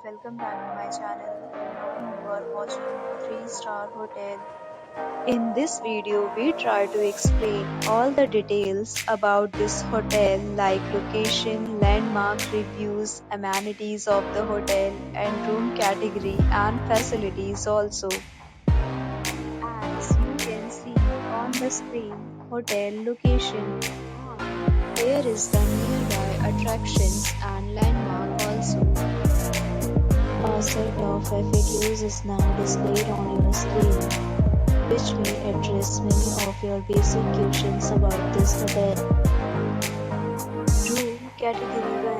welcome back to my channel. Now you are watching 3-star hotel. In this video, we try to explain all the details about this hotel like location, landmark reviews, amenities of the hotel and room category and facilities also. As you can see on the screen, hotel location. There is the nearby attractions and landmark also. A set of FAQs is now displayed on your screen, which may address many of your basic questions about this hotel. Room category 1.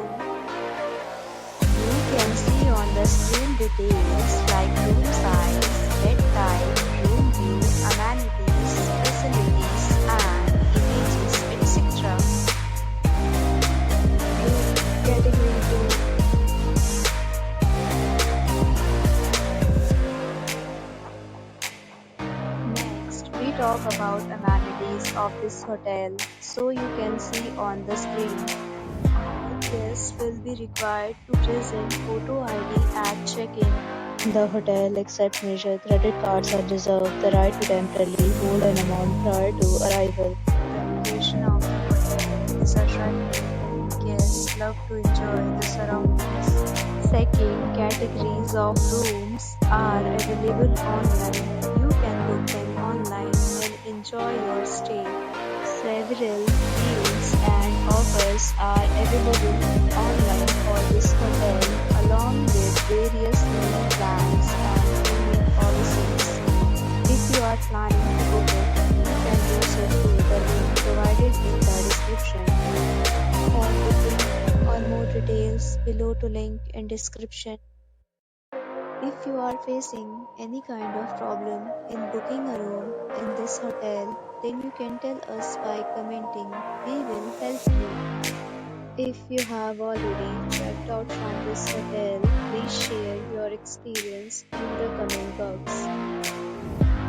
You can see on the screen details like room size, bed type, room view, amenities, facilities, and images, etc. Room category 2. We talk about amenities of this hotel, so you can see on the screen. All guests will be required to present photo ID at check-in. The hotel accepts major credit cards are reserved the right to temporarily hold an amount prior to arrival. The location of the hotel is attractive and guests love to enjoy the surroundings. Second, categories of rooms are available online. You can book them online and enjoy your stay. Several deals and offers are available online for this hotel, along with various meal plans and payment policies. If you are planning to book it, you can do so through the link provided in the description. For booking or more details, below to link in description. If you are facing any kind of problem in booking a room in this hotel, then you can tell us by commenting. We will help you. If you have already checked out from this hotel, please share your experience in the comment box.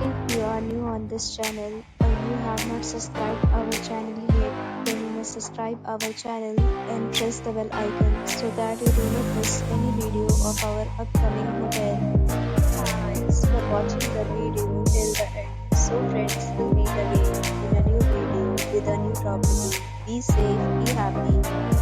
If you are new on this channel or you have not subscribed our channel yet, then you must subscribe our channel and press the bell icon so that you do not miss any video of our upcoming hotel. Thanks for watching the video till the end. So friends, we'll meet again in a new video with a new property. Be safe, be happy.